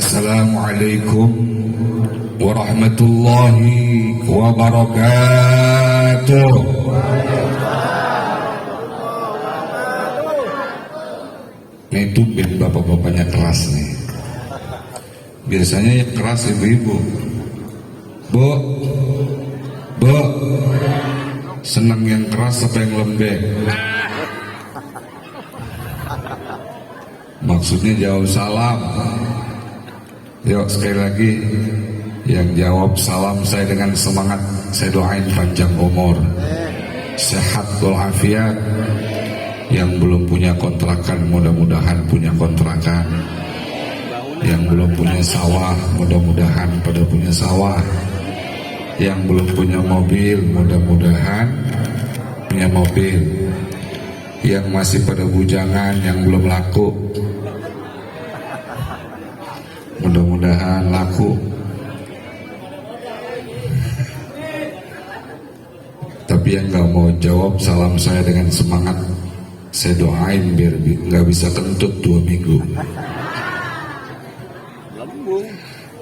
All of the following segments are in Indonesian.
Assalamualaikum warahmatullahi wabarakatuh. Nih tumben bapak-bapaknya keras nih. Biasanya yang keras ibu-ibu. Bu, senang yang keras apa yang lembek? Maksudnya jawab salam. Yuk sekali lagi, yang jawab salam saya dengan semangat, saya doain panjang umur, sehat walafiat. Yang belum punya kontrakan mudah-mudahan punya kontrakan. Yang belum punya sawah mudah-mudahan pada punya sawah. Yang belum punya mobil mudah-mudahan punya mobil. Yang masih pada bujangan, yang belum laku, mudah-mudahan laku. Tapi yang gak mau jawab salam saya dengan semangat, saya doain biar gak bisa kentut 2 minggu.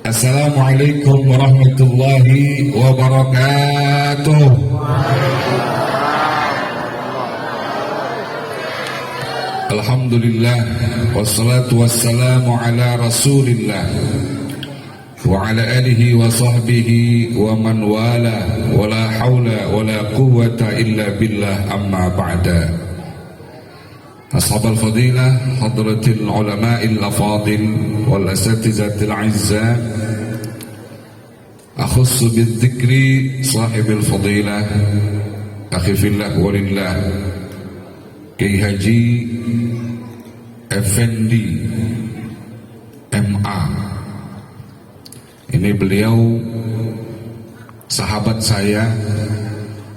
Assalamualaikum warahmatullahi wabarakatuh. Alhamdulillah, wassalatu wassalamu ala rasulillah wa ala alihi wa sahbihi wa man wala, wa la hawla wa la quwwata illa billah, amma ba'da. Ashab al-fadilah, hadratil ulama'il afadil wal asatizatil a'izzah, akhussu bidzikri sahibil fadilah, akhi fillah walillah, Kiai Haji Effendi MA. Ini beliau sahabat saya,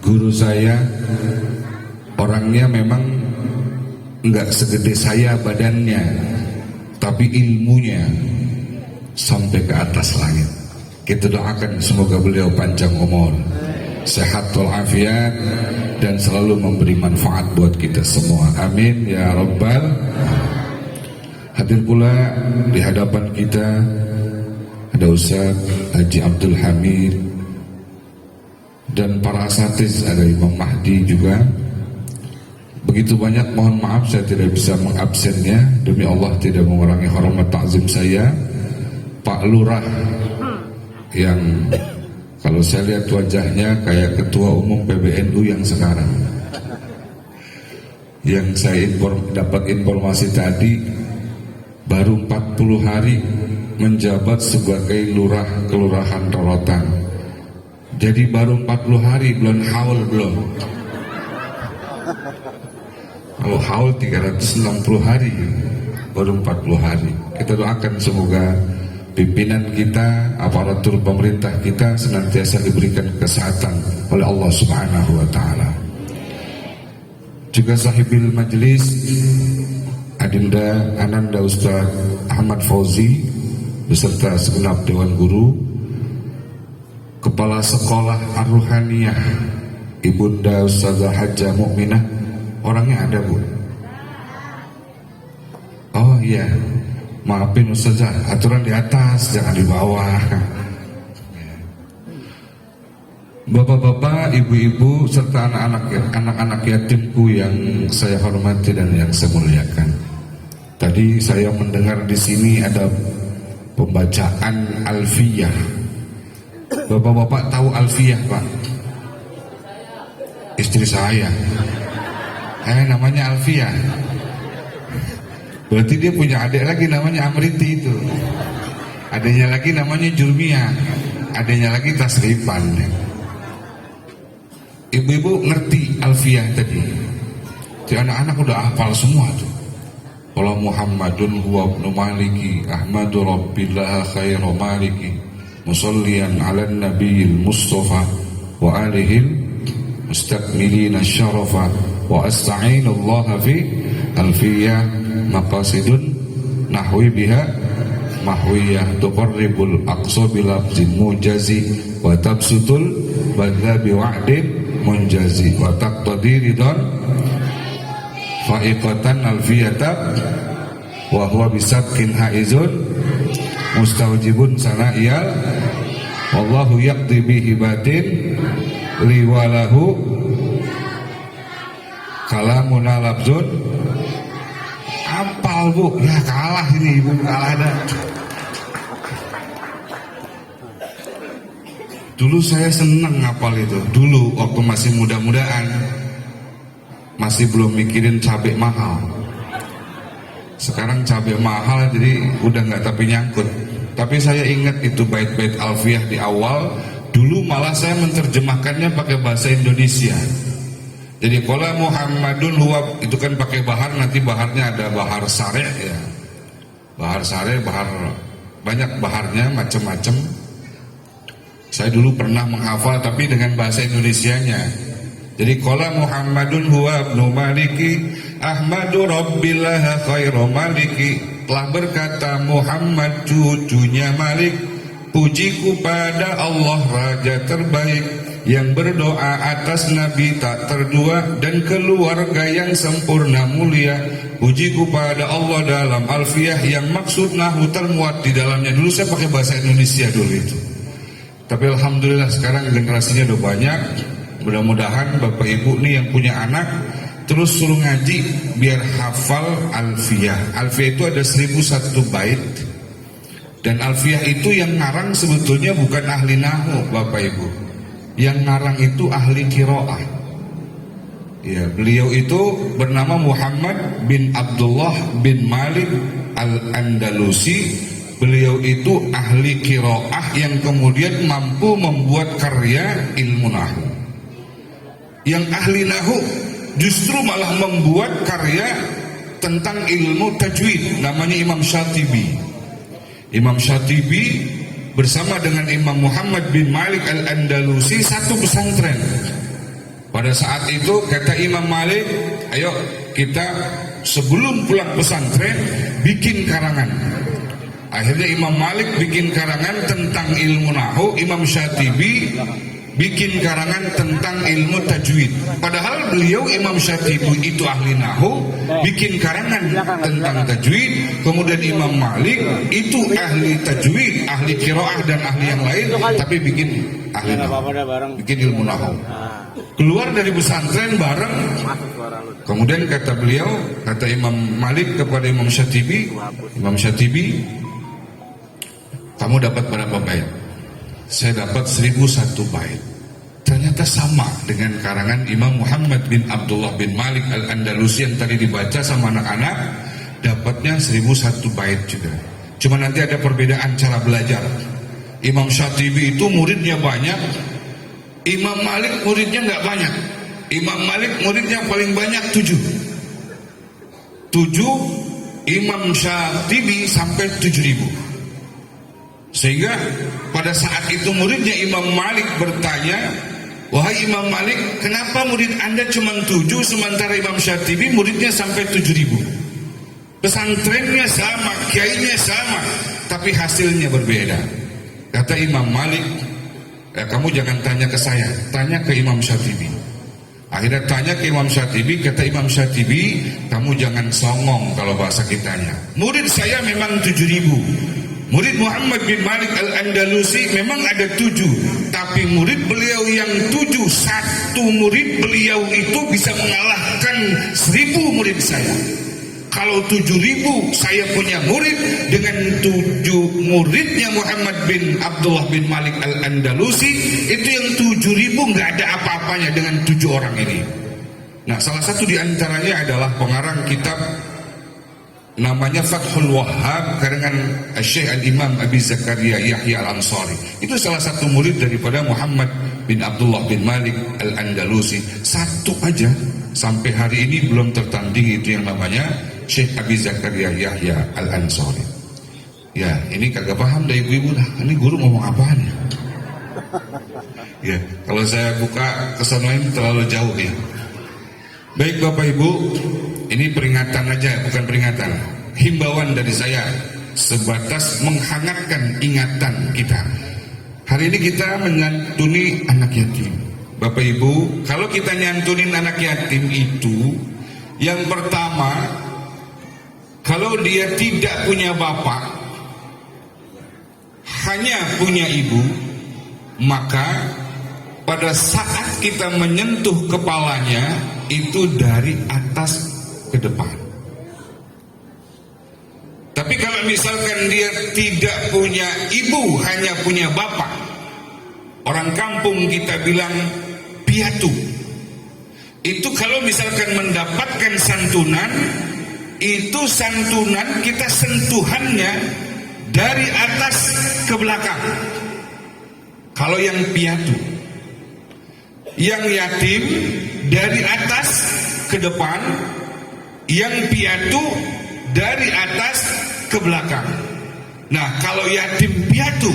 guru saya. Orangnya memang enggak segede saya badannya, tapi ilmunya sampai ke atas langit. Kita doakan semoga beliau panjang umur, sehat walafiat, dan selalu memberi manfaat buat kita semua. Amin ya rabbal. Hadir pula di hadapan kita ada Ustaz Haji Abdul Hamid dan para asatiz, ada Imam Mahdi juga. Begitu banyak, mohon maaf saya tidak bisa mengabsennya. Demi Allah tidak mengurangi hormat takzim saya. Pak Lurah yang kalau saya lihat wajahnya kayak ketua umum PBNU yang sekarang. Yang saya dapat informasi tadi, baru 40 hari menjabat sebagai lurah kelurahan Rorotan. Jadi baru 40 hari, belum haul belum. Kalau haul 360 hari, baru 40 hari. Kita doakan semoga pimpinan kita, aparatur pemerintah kita senantiasa diberikan kesehatan oleh Allah Subhanahu wa taala. Juga sahibil majlis Adinda Ananda Ustaz Ahmad Fauzi beserta segenap dewan guru, Kepala Sekolah Ar-Ruhaniyah Ibunda Ustazah Hajjah Mukminah. Orangnya ada, Bu? Oh iya, maafin Ustazah, aturan di atas, jangan di bawah. Bapak-bapak, ibu-ibu, serta anak-anak yatimku yang saya hormati dan yang saya muliakan. Tadi saya mendengar di sini ada pembacaan Alfiyah. Bapak-bapak tahu Alfiyah, Pak? Istri saya. Namanya Alfiyah. Berarti dia punya adik lagi namanya Amriti itu. Adiknya lagi namanya Jurmia. Adiknya lagi Tasrifan. Ibu-ibu ngerti Alfiyah tadi? Jadi anak-anak udah hafal semua tuh. Qala Muhammadun huwa ibnu Maliki Ahmadu Rabbillah khairu maliki musalliyan ala nabiyil Mustafa wa alihil mustakmilina syarafa wa asta'inullaha fi alfiyah maqasidun nahwi biha mahwiyah tuqarribul aqsa bilabzin mujazi wa tabsutul badla biwa'din munjazi wa taqtadi ridhan fa'iqatan alfiyata wa huwa bisabkin haizun Mustaujibun sana iyal. Wallahu yaqdi bi hibatin liwalahu kalamuna labzun. Apal bu, ya kalah ini ibu, kalah dah. Dulu saya senang ngapal itu. Dulu waktu masih muda-mudaan, masih belum mikirin cabai mahal. Sekarang cabai mahal jadi udah nggak tapi nyangkut. Tapi saya ingat itu bait-bait alfiyah di awal. Dulu malah saya menerjemahkannya pakai bahasa Indonesia. Jadi qala Muhammadun huwa, itu kan pakai bahar, nanti baharnya ada bahar sareh ya. Bahar sareh, bahar banyak baharnya macam-macam. Saya dulu pernah menghafal tapi dengan bahasa Indonesianya. Jadi qala Muhammadun huwa ibnu Maliki Ahmadu Rabbillah khairu Maliki. Telah berkata Muhammad cucunya Malik, pujiku pada Allah Raja terbaik, yang berdoa atas Nabi tak terdua dan keluarga yang sempurna mulia. Pujiku pada Allah dalam alfiyah yang maksud nahu termuat di dalamnya. Dulu saya pakai bahasa Indonesia dulu itu. Tapi alhamdulillah sekarang generasinya udah banyak. Mudah-mudahan Bapak Ibu nih yang punya anak terus suruh ngaji biar hafal alfiyah. Alfiyah itu ada 1001 bait. Dan alfiyah itu yang ngarang sebetulnya bukan ahli nahu Bapak Ibu. Yang ngarang itu ahli qiraah. Ya, beliau itu bernama Muhammad bin Abdullah bin Malik Al-Andalusi. Beliau itu ahli qiraah yang kemudian mampu membuat karya ilmu nahu. Yang ahli nahu justru malah membuat karya tentang ilmu tajwid, namanya Imam Syatibi. Imam Syatibi bersama dengan Imam Muhammad bin Malik Al-Andalusi satu pesantren. Pada saat itu kata Imam Malik, ayo kita sebelum pulang pesantren bikin karangan. Akhirnya Imam Malik bikin karangan tentang ilmu nahu, Imam Syatibi bikin karangan tentang ilmu tajwid. Padahal beliau Imam Syatibi itu ahli nahu, bikin karangan tentang tajwid. Kemudian Imam Malik itu ahli tajwid, ahli qiraah dan ahli yang lain, tapi bikin ahli nahu, bikin ilmu nahu. Keluar dari pesantren bareng. Kemudian kata beliau, kata Imam Malik kepada Imam Syatibi, Imam Syatibi, kamu dapat berapa bait? Saya dapat 1001 bait. Ternyata sama dengan karangan Imam Muhammad bin Abdullah bin Malik Al-Andalusi yang tadi dibaca sama anak-anak, dapatnya 1001 bait juga. Cuma nanti ada perbedaan cara belajar. Imam Syatibi itu muridnya banyak, Imam Malik muridnya nggak banyak. Imam Malik muridnya paling banyak 7. Imam Syatibi sampai 7.000. Sehingga pada saat itu muridnya Imam Malik bertanya, wahai Imam Malik, kenapa murid anda cuma 7 sementara Imam Syatibi muridnya sampai 7.000? Pesantrennya sama, kiainya sama, tapi hasilnya berbeda. Kata Imam Malik, kamu jangan tanya ke saya, tanya ke Imam Syatibi. Akhirnya tanya ke Imam Syatibi, kata Imam Syatibi, kamu jangan songong kalau bahasa kitanya. Murid saya memang 7.000. Murid Muhammad bin Malik Al-Andalusi memang ada 7, tapi murid beliau yang 7, satu murid beliau itu bisa mengalahkan 1.000 murid saya. Kalau 7.000 saya punya murid, dengan 7 muridnya Muhammad bin Abdullah bin Malik Al-Andalusi, itu yang 7.000 nggak ada apa-apanya dengan 7 orang ini. Nah, salah satu di antaranya adalah pengarang kitab namanya Fathul Wahhab karangan Syekh Al-Imam Abi Zakaria Yahya Al-Ansari. Itu salah satu murid daripada Muhammad bin Abdullah bin Malik Al-Andalusi. Satu aja sampai hari ini belum tertanding, itu yang namanya Syekh Abi Zakaria Yahya Al-Ansari. Ya, ini kagak paham dari ibu-ibu lah. Ini guru ngomong apaan ya? Ya, kalau saya buka kesan lain terlalu jauh ya. Baik Bapak Ibu, ini peringatan aja, bukan peringatan, himbauan dari saya sebatas menghangatkan ingatan kita. Hari ini kita menyantuni anak yatim. Bapak Ibu, kalau kita nyantunin anak yatim itu, yang pertama, kalau dia tidak punya bapak, hanya punya ibu, maka pada saat kita menyentuh kepalanya itu dari atas ke depan. Tapi kalau misalkan dia tidak punya ibu, hanya punya bapak, orang kampung kita bilang piatu. Itu kalau misalkan mendapatkan santunan, itu santunan kita sentuhannya dari atas ke belakang. Kalau yang piatu, yang yatim dari atas ke depan, yang piatu dari atas ke belakang. Nah, kalau yatim piatu,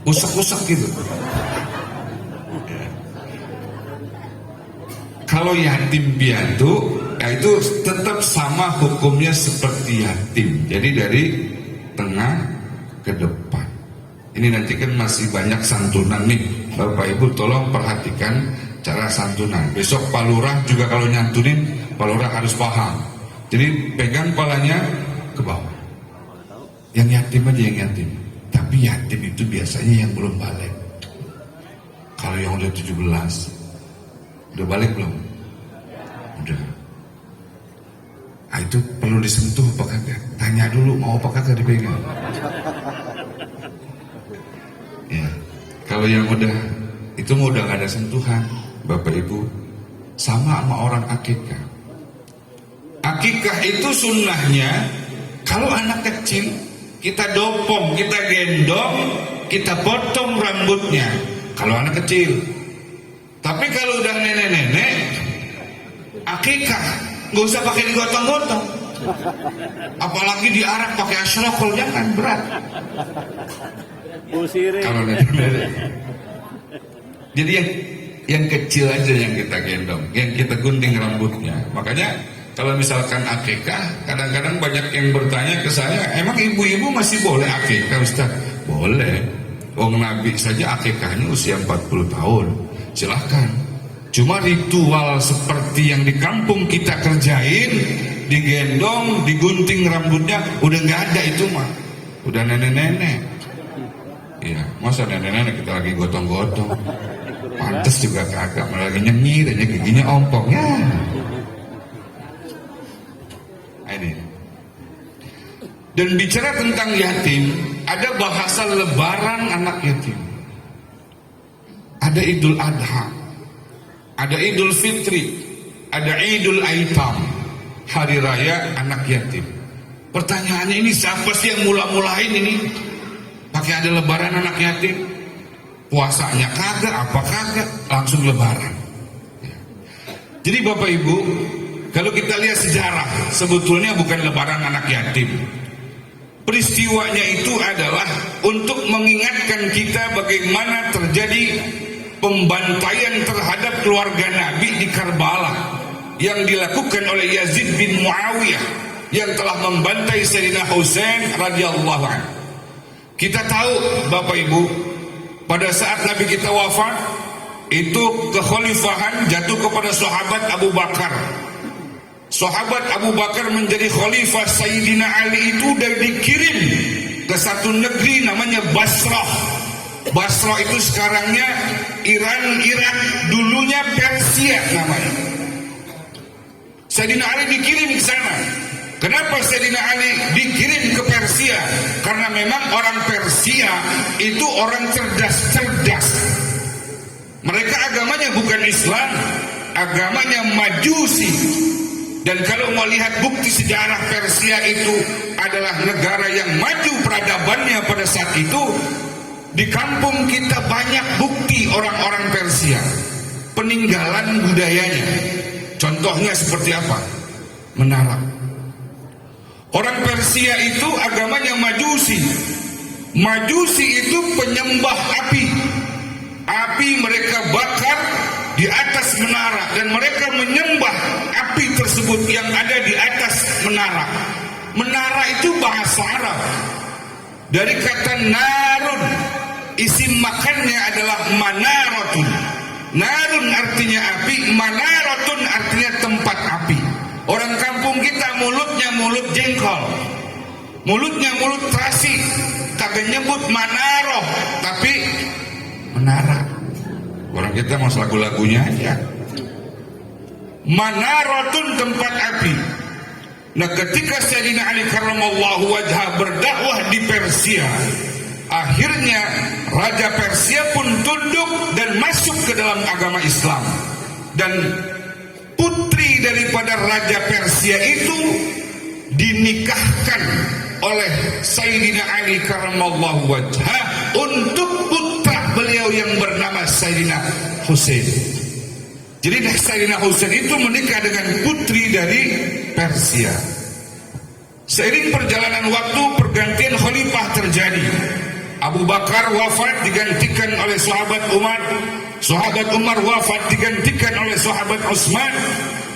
usak-usak gitu. Kalau yatim piatu, ya itu tetap sama hukumnya seperti yatim. Jadi dari tengah ke depan. Ini nanti kan masih banyak santunan nih, Bapak Ibu tolong perhatikan cara santunan. Besok Pak Lurah juga kalau nyantunin, Pak Lurah harus paham. Jadi pegang palanya ke bawah. Yang yatim aja yang yatim. Tapi yatim itu biasanya yang belum balik. Kalau yang udah 17, udah balik belum? Udah. Nah, itu perlu disentuh apa kagak? Tanya dulu mau apa kagak dipegang. Ya, kalau yang udah itu udah gak ada sentuhan, Bapak Ibu, sama orang akikah. Akikah itu sunnahnya kalau anak kecil kita dopong, kita gendong, kita potong rambutnya. Kalau anak kecil. Tapi kalau udah nenek-nenek, akikah nggak usah pakai digotong-gotong. Apalagi diarak pakai asrokol, jangan, berat. Kalau nenek-nenek. Jadi yang kecil aja yang kita gendong, yang kita gunting rambutnya. Makanya kalau misalkan akikah, kadang-kadang banyak yang bertanya ke saya, emang ibu-ibu masih boleh akikah, Ustaz? Boleh. Wong Nabi saja akikahnya usia 40 tahun. Silahkan. Cuma ritual seperti yang di kampung kita kerjain, digendong, digunting rambutnya, udah nggak ada itu mah. Udah nenek-nenek. Iya, masa nenek-nenek kita lagi gotong-gotong. Pantes juga kagak, malah lagi nyengir aja giginya ompong ya. Ini. Dan bicara tentang yatim, ada bahasa lebaran anak yatim. Ada Idul Adha, ada Idul Fitri, ada Idul Aitam, hari raya anak yatim. Pertanyaannya, ini siapa sih yang mula-mulain ini? Pakai ada lebaran anak yatim? Puasanya kagak, apa kagak, langsung lebaran. Jadi Bapak Ibu, kalau kita lihat sejarah, sebetulnya bukan lebaran anak yatim. Peristiwanya itu adalah untuk mengingatkan kita bagaimana terjadi pembantaian terhadap keluarga Nabi di Karbala yang dilakukan oleh Yazid bin Muawiyah yang telah membantai Sayyidina Husain radhiyallahu anhu. Kita tahu Bapak Ibu, pada saat Nabi kita wafat, itu kekhalifahan jatuh kepada sahabat Abu Bakar. Sahabat Abu Bakar menjadi khalifah. Sayyidina Ali itu sudah dikirim ke satu negeri namanya Basrah. Basrah itu sekarangnya Iran, Irak, dulunya Persia namanya. Sayyidina Ali dikirim ke sana. Kenapa Sayyidina Ali dikirim ke Persia? Karena memang orang Persia itu orang cerdas-cerdas. Mereka agamanya bukan Islam, agamanya Majusi. Dan kalau mau lihat bukti sejarah, Persia itu adalah negara yang maju peradabannya pada saat itu. Di kampung kita banyak bukti orang-orang Persia, peninggalan budayanya. Contohnya seperti apa? Menara. Orang Persia itu agamanya Majusi. Majusi itu penyembah api. Api mereka bakar di atas menara, dan mereka menyembah api tersebut yang ada di atas menara. Menara itu bahasa Arab, dari kata narun, isim makannya adalah manaratun. Narun artinya api, manaratun artinya tempat api. Orang kampung kita mau mulutnya mulut jengkol, mulutnya mulut terasi, kagak nyebut manaroh tapi menara. Orang kita mas lagu-lagunya aja. Manarotun tempat api. Nah ketika Sayyidina Ali karramallahu wajhah berdakwah di Persia, akhirnya Raja Persia pun tunduk dan masuk ke dalam agama Islam. Dan putri daripada Raja Persia itu dinikahkan oleh Sayyidina Ali karramallahu wajhah untuk putra beliau yang bernama Sayyidina Husain. Jadi Sayyidina Husain itu menikah dengan putri dari Persia. Seiring perjalanan waktu, pergantian khalifah terjadi. Abu Bakar wafat digantikan oleh sahabat Umar. Sahabat Umar wafat digantikan oleh sahabat Utsman.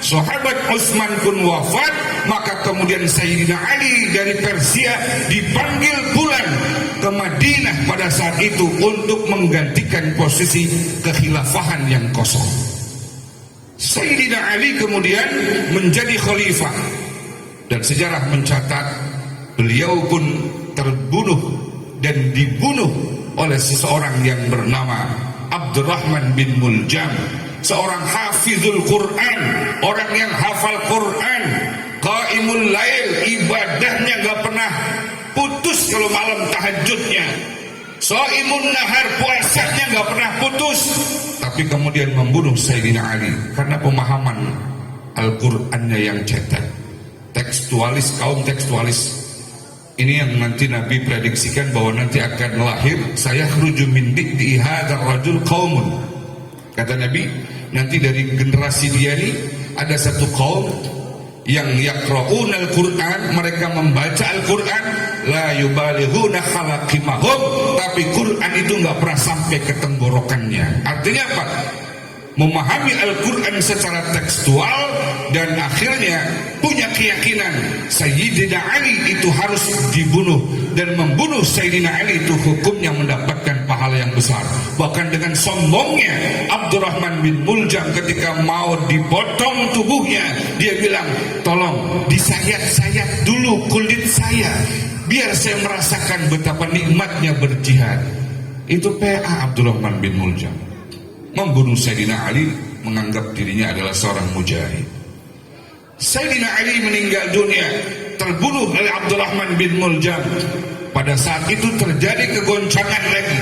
Sahabat Utsman pun wafat, maka kemudian Sayyidina Ali dari Persia dipanggil pulang ke Madinah pada saat itu untuk menggantikan posisi kekhilafahan yang kosong. Sayyidina Ali kemudian menjadi khalifah, dan sejarah mencatat beliau pun terbunuh dan dibunuh oleh seseorang yang bernama Abdurrahman bin Muljam, seorang hafizul Quran, orang yang hafal Quran, qaimul lail, ibadahnya gak pernah putus kalau malam tahajudnya, shaimun nahar, puasanya gak pernah putus, tapi kemudian membunuh Sayyidina Ali karena pemahaman Al-Qur'annya yang cetek. Tekstualis, kaum tekstualis ini yang nanti Nabi prediksikan bahwa nanti akan lahir saya khruju min di hadzal rajul qaumun. Kata Nabi, nanti dari generasi dia ini ada satu kaum yang yaqra'una al-Qur'an, mereka membaca Al-Qur'an, la yubalighuna khalaqimahum, tapi Quran itu enggak pernah sampai ke tenggorokannya. Artinya apa? Memahami Al-Quran secara tekstual dan akhirnya punya keyakinan Sayyidina Ali itu harus dibunuh, dan membunuh Sayyidina Ali itu hukumnya mendapatkan pahala yang besar. Bahkan dengan sombongnya Abdurrahman bin Muljam ketika mau dipotong tubuhnya, dia bilang, tolong disayat-sayat dulu kulit saya biar saya merasakan betapa nikmatnya berjihad. Itu PA Abdurrahman bin Muljam. Membunuh Sayyidina Ali, menganggap dirinya adalah seorang mujahid. Sayyidina Ali meninggal dunia, terbunuh oleh Abdurrahman bin Muljam. Pada saat itu terjadi kegoncangan lagi,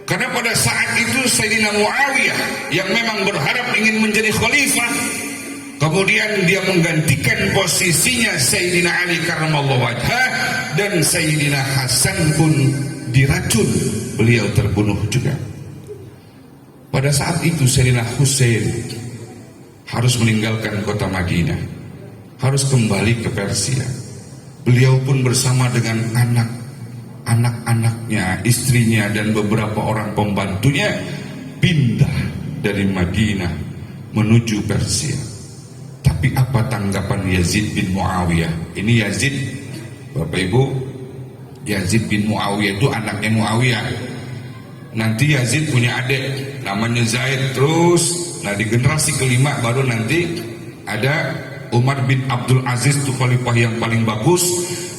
karena pada saat itu Sayyidina Muawiyah yang memang berharap ingin menjadi khalifah, kemudian dia menggantikan posisinya Sayyidina Ali karramallahu wajhah, dan Sayyidina Hasan pun diracun, beliau terbunuh juga. Pada saat itu Sayyidina Husain harus meninggalkan kota Madinah, harus kembali ke Persia. Beliau pun bersama dengan anak-anaknya, istrinya dan beberapa orang pembantunya pindah dari Madinah menuju Persia. Tapi apa tanggapan Yazid bin Muawiyah? Ini Yazid, Bapak Ibu, Yazid bin Muawiyah itu anaknya Muawiyah. Nanti Yazid punya adik namanya Zaid, terus nah di generasi kelima baru nanti ada Umar bin Abdul Aziz, itu khalifah yang paling bagus,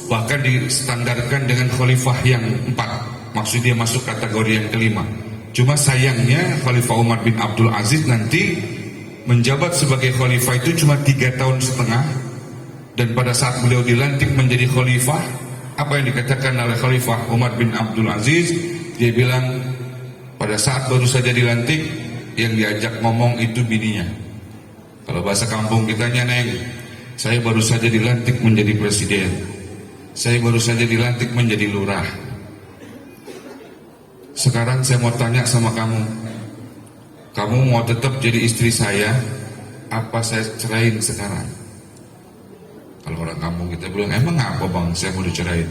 bahkan distandarkan dengan khalifah yang 4, maksudnya masuk kategori yang kelima. Cuma sayangnya Khalifah Umar bin Abdul Aziz nanti menjabat sebagai khalifah itu cuma 3,5 tahun, dan pada saat beliau dilantik menjadi khalifah, apa yang dikatakan oleh Khalifah Umar bin Abdul Aziz, dia bilang pada saat baru saja dilantik, yang diajak ngomong itu bininya. Kalau bahasa kampung kitanya, Neng, saya baru saja dilantik menjadi presiden, saya baru saja dilantik menjadi lurah. Sekarang saya mau tanya sama kamu, kamu mau tetap jadi istri saya, apa saya ceraiin sekarang? Kalau orang kampung kita bilang, emang apa bang saya mau dicerain?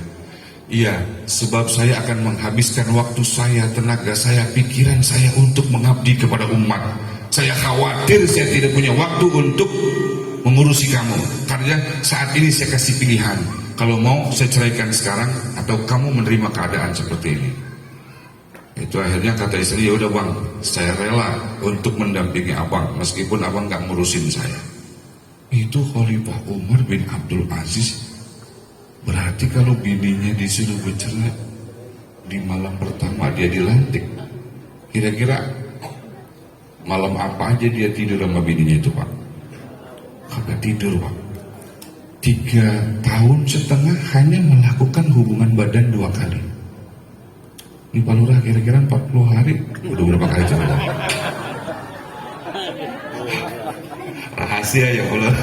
Iya, sebab saya akan menghabiskan waktu saya, tenaga saya, pikiran saya untuk mengabdi kepada umat. Saya khawatir saya tidak punya waktu untuk mengurusi kamu. Karena saat ini saya kasih pilihan, kalau mau saya ceraikan sekarang atau kamu menerima keadaan seperti ini. Itu akhirnya kata istri, ya udah bang, saya rela untuk mendampingi abang meskipun abang gak ngurusin saya. Itu Khalifah Umar bin Abdul Aziz. Berarti kalau bininya disuruh bercerai di malam pertama dia dilantik, kira-kira malam apa aja dia tidur sama bininya itu, Pak? Kagak tidur, Pak. 3,5 tahun hanya melakukan hubungan badan 2 kali. Ini Pak Lurah kira-kira 40 hari udah berapa kali coba? Rahasia ya Allah.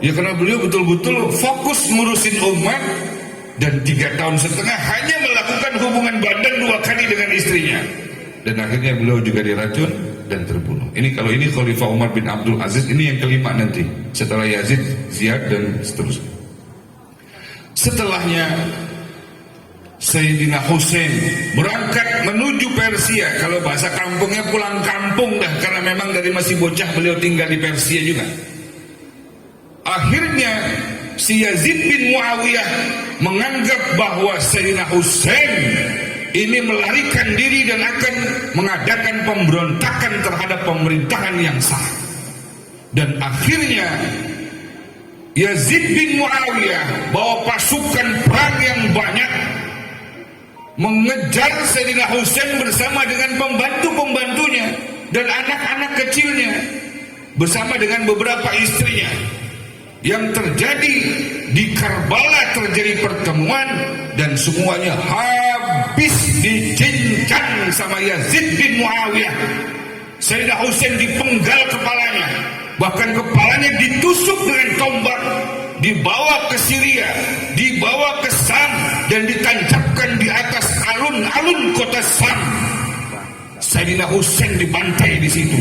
Ya karena beliau betul-betul fokus ngurusin umat, dan 3,5 tahun hanya melakukan hubungan badan 2 kali dengan istrinya, dan akhirnya beliau juga diracun dan terbunuh. Ini kalau ini Khalifah Umar bin Abdul Aziz, ini yang kelima nanti setelah Yazid, Ziyad dan seterusnya. Setelahnya Sayyidina Husain berangkat menuju Persia. Kalau bahasa kampungnya pulang kampung dah, karena memang dari masih bocah beliau tinggal di Persia juga. Akhirnya si Yazid bin Muawiyah menganggap bahwa Sayyidina Husain ini melarikan diri dan akan mengadakan pemberontakan terhadap pemerintahan yang sah. Dan akhirnya Yazid bin Muawiyah bawa pasukan perang yang banyak mengejar Sayyidina Husain bersama dengan pembantu-pembantunya dan anak-anak kecilnya, bersama dengan beberapa istrinya. Yang terjadi di Karbala, terjadi pertemuan dan semuanya habis dicincang sama Yazid bin Muawiyah. Sayyidina Husain dipenggal kepalanya, bahkan kepalanya ditusuk dengan tombak, dibawa ke Syria, dibawa ke Sam, dan ditancapkan di atas alun-alun kota Sam. Sayyidina Husain dibantai di situ.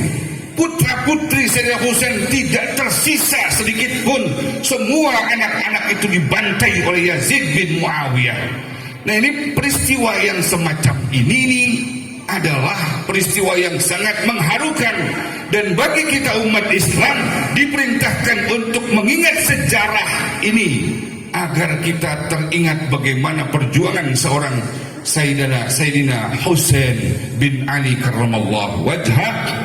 Putra-putri Sayyidina Husain tidak tersisa sedikit pun. Semua anak-anak itu dibantai oleh Yazid bin Muawiyah. Nah, ini peristiwa yang semacam ini adalah peristiwa yang sangat mengharukan, dan bagi kita umat Islam diperintahkan untuk mengingat sejarah ini agar kita teringat bagaimana perjuangan seorang Sayyidina Husain bin Ali karramallahu wajhah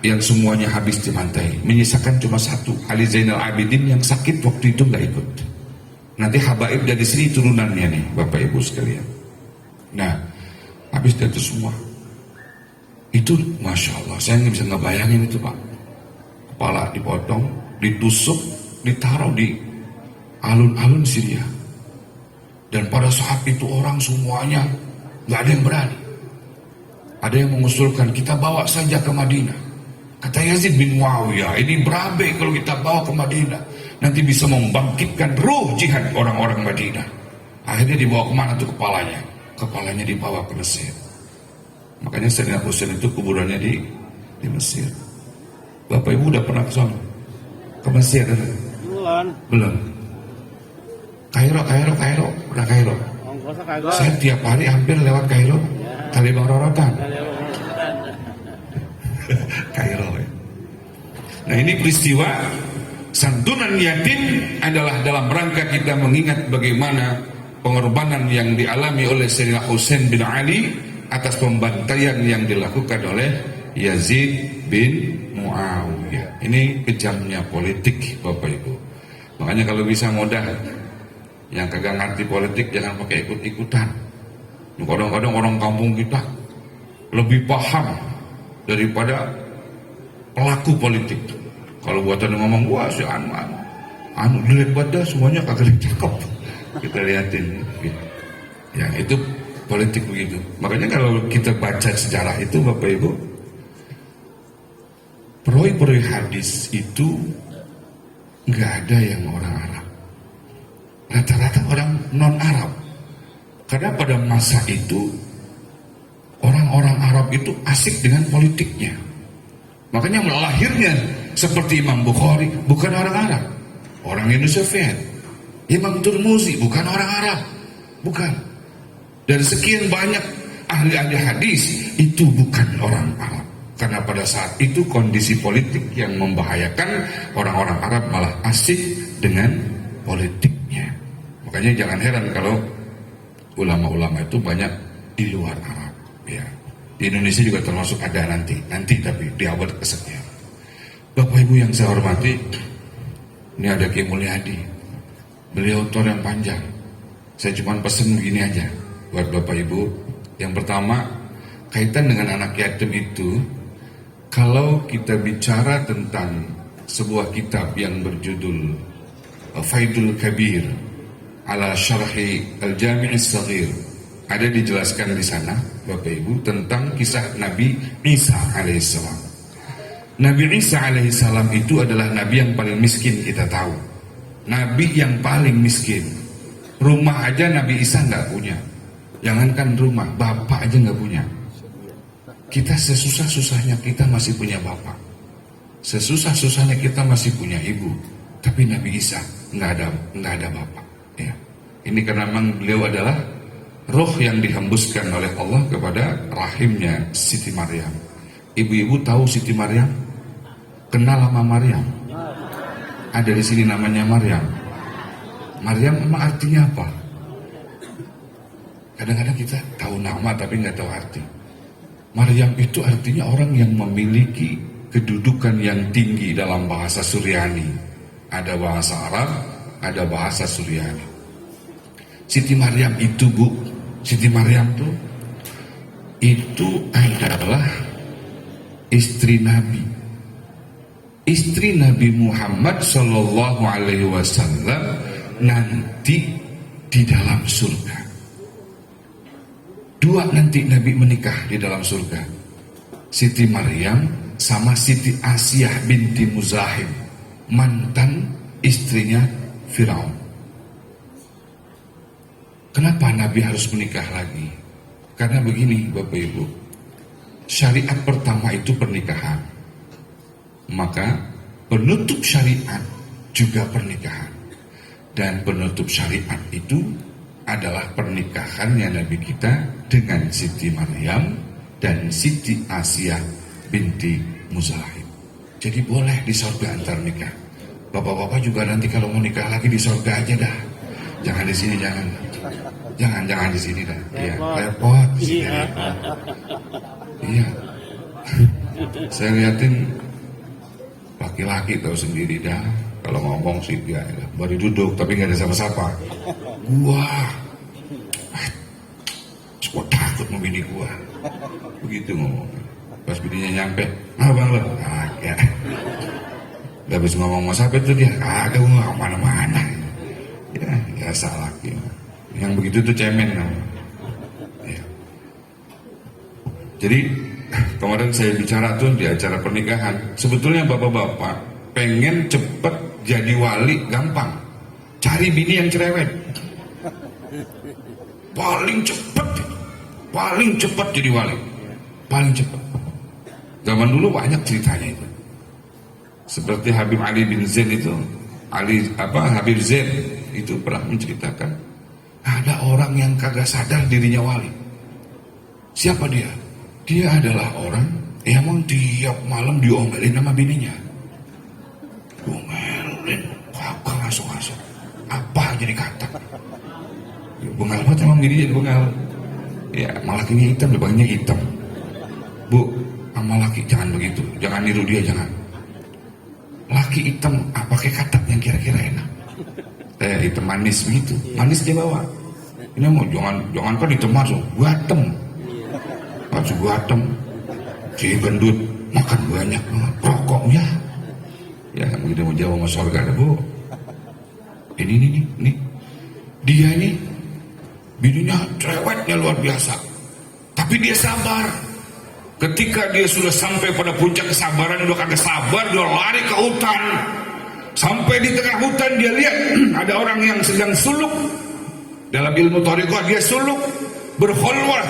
yang semuanya habis dibantai, menyisakan cuma satu, Ali Zainal Abidin yang sakit waktu itu nggak ikut. Nanti habaib dari sini turunannya nih Bapak Ibu sekalian. Nah, habis dari itu semua itu, Masya Allah, saya nggak bisa ngebayangin itu, Pak. Kepala dipotong, ditusuk, ditaruh di alun-alun Syria, dan pada saat itu orang semuanya nggak ada yang berani. Ada yang mengusulkan kita bawa saja ke Madinah. Kata Yazid bin Muawiyah, ini berabe kalau kita bawa ke Madinah, nanti bisa membangkitkan ruh jihad orang-orang Madinah. Akhirnya dibawa kemana tuh kepalanya? Kepalanya dibawa ke Mesir. Makanya Sayyidina Husain itu kuburannya di Mesir. Bapak Ibu udah pernah ke sana? Ke Mesir? Belum. Kairo. Udah Kairo. Saya tiap hari hampir lewat Kairo. Kali Bang Rorotan. Kairo. Nah, ini peristiwa santunan yatim adalah dalam rangka kita mengingat bagaimana pengorbanan yang dialami oleh Sayyidina Husain bin Ali atas pembantaian yang dilakukan oleh Yazid bin Muawiyah. Ini kejamnya politik, Bapak Ibu. Makanya kalau bisa modal, yang kagak ngerti politik jangan pakai ikut-ikutan. Kadang-kadang orang kampung kita lebih paham daripada pelaku politik. Kalau buatan ngomong, wah si anu jelek pada semuanya kagak cakep. Kita liatin, ya itu politik begitu. Makanya kalau kita baca sejarah itu, Bapak Ibu, perawi hadis itu nggak ada yang orang Arab, rata-rata orang non Arab. Karena pada masa itu orang-orang Arab itu asik dengan politiknya. Makanya lahirnya seperti Imam Bukhari bukan orang Arab, orang Uni Soviet. Imam Turmuzi bukan orang Arab, bukan. Dan sekian banyak ahli-ahli hadis itu bukan orang Arab. Karena pada saat itu kondisi politik yang membahayakan, orang-orang Arab malah asik dengan politiknya. Makanya jangan heran kalau ulama-ulama itu banyak di luar Arab, ya. Di Indonesia juga termasuk ada nanti tapi di abad kesekian. Bapak Ibu yang saya hormati, ini ada Ki Mulyadi, beliau tor yang panjang. Saya cuma pesen begini aja buat Bapak Ibu. Yang pertama, kaitan dengan anak yatim itu, kalau kita bicara tentang sebuah kitab yang berjudul Faidul Kabir ala Syarhi Al-Jami' As-Saghir, ada dijelaskan di sana Bapak Ibu tentang kisah Nabi Isa alaihissalam. Nabi Isa alaihissalam itu adalah Nabi yang paling miskin kita tahu. Nabi yang paling miskin. Rumah aja Nabi Isa nggak punya. Jangankan rumah, bapak aja nggak punya. Kita sesusah-susahnya kita masih punya bapak. Sesusah-susahnya kita masih punya ibu. Tapi Nabi Isa nggak ada bapak. Ya. Ini karena memang beliau adalah roh yang dihembuskan oleh Allah kepada rahimnya Siti Maryam. Ibu-ibu tahu Siti Maryam? Kenal sama Maryam? Ada di sini namanya Maryam. Maryam emang artinya apa? Kadang-kadang kita tahu nama tapi nggak tahu arti. Maryam itu artinya orang yang memiliki kedudukan yang tinggi dalam bahasa Suryani. Ada bahasa Arab, ada bahasa Suryani. Siti Maryam itu, Bu, Siti Maryam itu adalah istri Nabi. Istri Nabi Muhammad Sallallahu Alaihi Wasallam nanti di dalam surga. Dua nanti Nabi menikah di dalam surga. Siti Maryam sama Siti Asiyah binti Muzahim, mantan istrinya Firaun. Kenapa Nabi harus menikah lagi? Karena begini Bapak Ibu, syariat pertama itu pernikahan. Maka penutup syariat juga pernikahan. Dan penutup syariat itu adalah pernikahannya Nabi kita dengan Siti Maryam dan Siti Asiyah binti Muzahim. Jadi boleh di surga antar nikah. Bapak-bapak juga nanti kalau mau nikah lagi di surga aja dah. Jangan di sini, jangan di sini dah. Iya, repot di sini. Iya. Saya liatin laki-laki tahu sendiri dah. Kalau ngomong sih dia baru duduk tapi nggak ada siapa-siapa. Gua takut mau bini gua. Begitu ngomong. Pas bininya nyampe, bang lo, ya. Udah habis ngomong mau siapa itu dia, agak gua mana-mana. Ya, biasa laki. Yang begitu tuh cemen. Ya. Jadi kemarin saya bicara tuh di acara pernikahan. Sebetulnya bapak-bapak pengen cepet jadi wali gampang. Cari bini yang cerewet. Paling cepat jadi wali. Paling cepat. Zaman dulu banyak ceritanya itu. Seperti Habib Ali bin Zain itu, Habib Zain itu pernah menceritakan ada orang yang kagak sadar dirinya wali. Siapa dia? Dia adalah orang yang emang tiap malam diomelin sama bininya. Diomelin, kagak masuk-masuk. Apa jadi kata? Ya, bengal banget emang bininya bengal. Ya, malah lakinya hitam, depannya hitam. Bu, sama laki jangan begitu, jangan niru dia, jangan. Laki hitam, pakai kata yang kira-kira enak. Hitam manis begitu, manis dia bawa. Ini mau jangan kan hitam masuk, guatem. Masuk guatem, si gendut, makan banyak, rokok ya. Ya begitu mau jauh sama surga ada Bu. Ini, dia ini bininya cerewetnya luar biasa. Tapi dia sabar. Ketika dia sudah sampai pada puncak kesabaran, udah kagak sabar, dia lari ke hutan. Sampai di tengah hutan dia lihat ada orang yang sedang suluk. Dalam ilmu thariqah dia suluk, berkhulwah,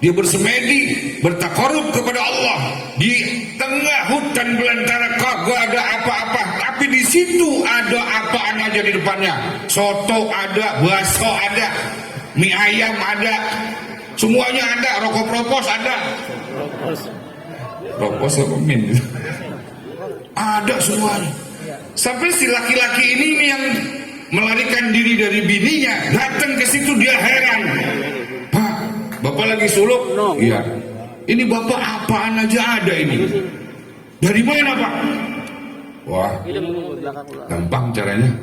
dia bersemedi, bertakarub kepada Allah. Di tengah hutan belantara kagak ada apa-apa, tapi di situ ada apaan aja di depannya. Soto ada, bakso ada, mie ayam ada, semuanya ada, rokok propos ada. Propos apa min? Ada semuanya. Sampai si laki-laki ini yang melarikan diri dari bininya datang ke situ, dia heran. Pak, bapak lagi suluk? Iya. Ini bapak apaan aja ada ini? Dari mana Pak? Wah, gampang caranya.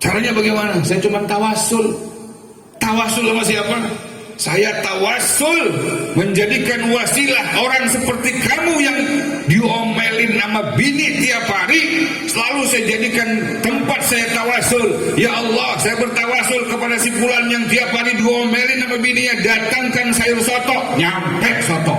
Caranya bagaimana? Saya cuma tawasul. Tawasul sama siapa? Saya tawasul menjadikan wasilah orang seperti kamu yang diomelin sama bini tiap hari. Selalu saya jadikan tempat saya tawasul. Ya Allah, saya bertawasul kepada si fulan yang tiap hari diomelin sama bininya. Datangkan sayur soto, nyampe soto.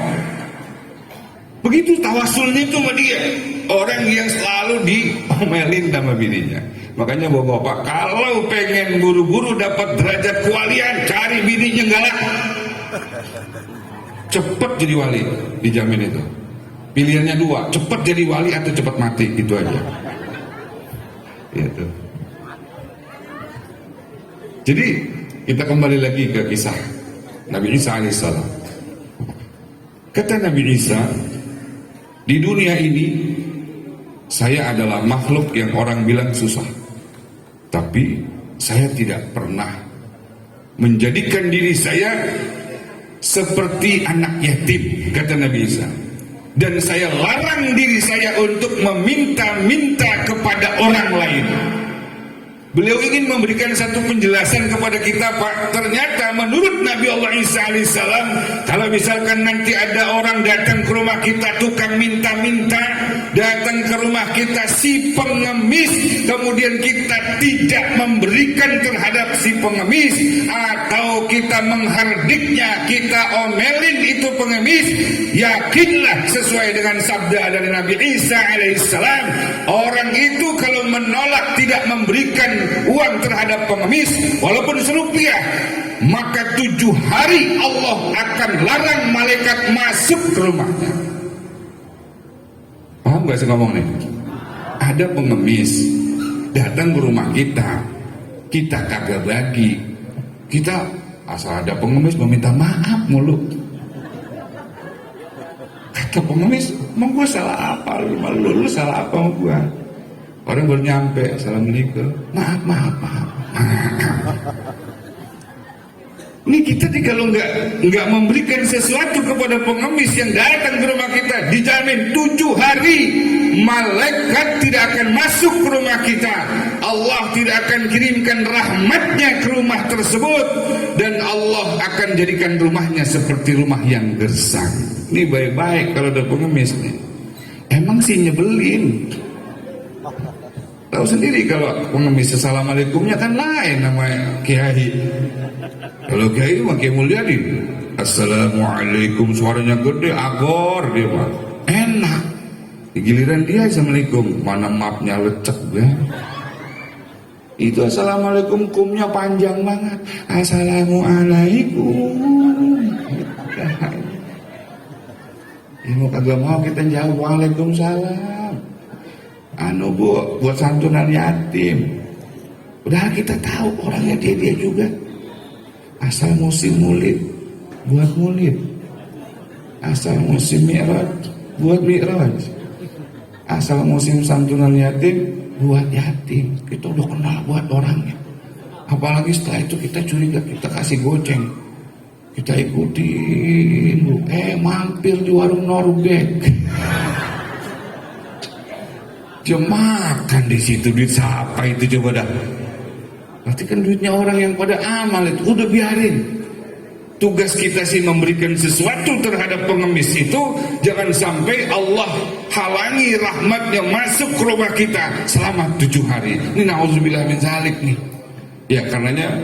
Begitu tawasulnya itu sama dia. Orang yang selalu diomelin sama bininya. Makanya bapak-bapak, kalau pengen buru-buru dapat derajat kewalian, cari bininya galak. Cepet jadi wali, dijamin itu. Pilihannya dua, cepet jadi wali atau cepet mati, itu aja. Gitu. Jadi kita kembali lagi ke kisah Nabi Isa alaihissalam. Kata Nabi Isa, di dunia ini saya adalah makhluk yang orang bilang susah, tapi saya tidak pernah menjadikan diri saya seperti anak yatim, kata Nabi Isa. Dan saya larang diri saya untuk meminta-minta kepada orang lain. Beliau ingin memberikan satu penjelasan kepada kita, Pak. Ternyata menurut Nabi Allah Isa alaihissalam, kalau misalkan nanti ada orang datang ke rumah kita tukang minta-minta, datang ke rumah kita si pengemis, kemudian kita tidak memberikan terhadap si pengemis, atau kita menghardiknya, kita omelin itu pengemis, yakinlah sesuai dengan sabda dari Nabi Isa alaihissalam, orang itu kalau menolak tidak memberikan uang terhadap pengemis walaupun serupiah, maka 7 hari Allah akan larang malaikat masuk ke rumahnya. Paham gak sih ngomong nih? Ada pengemis datang ke rumah kita, kita kagak bagi, kita asal ada pengemis meminta maaf mulu. Kata pengemis, emang gue salah apa? Lu salah apa sama gue? Orang baru nyampe, assalamualaikum, maaf. Ini kita kalau nggak memberikan sesuatu kepada pengemis yang datang ke rumah kita, dijamin 7 hari malaikat tidak akan masuk ke rumah kita. Allah tidak akan kirimkan rahmatnya ke rumah tersebut, dan Allah akan jadikan rumahnya seperti rumah yang gersang. Ini baik-baik kalau ada pengemis nih. Emang sih nyebelin. Tahu sendiri kalau pengemis assalamualaikumnya kan lain nama kiai. Kalau kiai mah Kiai Mulyadi, assalamualaikum, suaranya gede, agor dia mah. Enak. Di giliran dia assalamualaikum, mana maafnya lecek ya. Itu assalamualaikum kumnya panjang banget. Assalamualaikum. Ya mau kagak mau kita jawab waalaikumsalam. Anu bu, buat santunan yatim. Udah kita tahu orangnya dia juga. Asal musim mulid, buat mulid. Asal musim mi'raj, buat mi'raj. Asal musim santunan yatim, buat yatim. Kita udah kenal buat orangnya. Apalagi setelah itu kita curiga, kita kasih goceng. Kita ikutin, bu. Mampir di warung Norbek. Dia makan di situ, duit siapa itu coba dah. Berarti kan duitnya orang yang pada amal itu. Udah biarin. Tugas kita sih memberikan sesuatu terhadap pengemis itu. Jangan sampai Allah halangi rahmatnya masuk ke rumah kita selama 7 hari. Ini na'udzubillah min zalik nih. Ya karenanya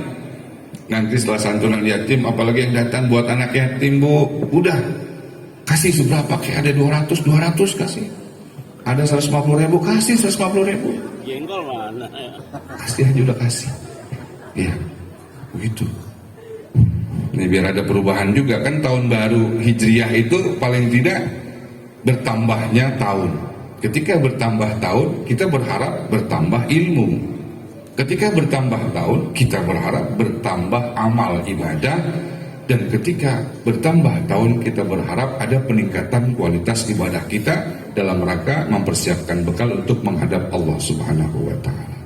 nanti setelah santunan yatim, apalagi yang datang buat anak yatim, bu, udah kasih seberapa, kayak ada 200 kasih. Ada 150.000, kasih 150.000. Jengkol mana? Kasih aja, udah kasih. Ya, begitu. Ini biar ada perubahan juga kan, tahun baru Hijriah itu paling tidak bertambahnya tahun. Ketika bertambah tahun, kita berharap bertambah ilmu. Ketika bertambah tahun, kita berharap bertambah amal ibadah. Dan ketika bertambah tahun, kita berharap ada peningkatan kualitas ibadah kita dalam rangka mempersiapkan bekal untuk menghadap Allah Subhanahu wa Ta'ala.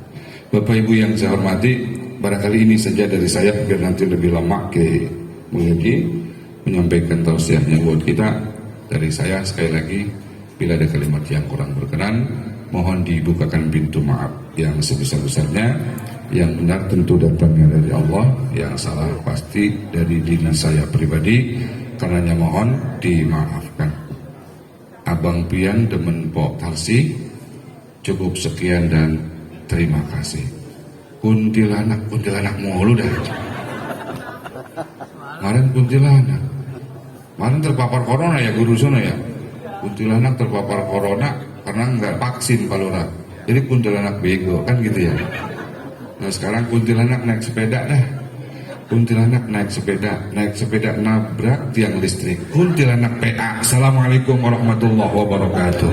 Bapak Ibu yang saya hormati, barangkali ini saja dari saya, biar nanti lebih lama ke Mulyadi menyampaikan tausiahnya buat kita. Dari saya sekali lagi, bila ada kalimat yang kurang berkenan, mohon dibukakan pintu maaf yang sebesar-besarnya. Yang benar tentu datangnya dari Allah, yang salah pasti dari diri saya pribadi. Karenanya mohon dimaafkan. Abang Pian demen Pok Tarsi. Cukup sekian dan terima kasih. Kuntilanak mulu dah. Kemarin kuntilanak. Kemarin terpapar corona ya guru sono ya. Kuntilanak terpapar corona karena nggak vaksin palura. Jadi kuntilanak bego kan gitu ya. Nah sekarang kuntilanak naik sepeda dah. Kuntilanak naik sepeda nabrak tiang listrik. Kuntilanak PA. Assalamualaikum warahmatullahi wabarakatuh.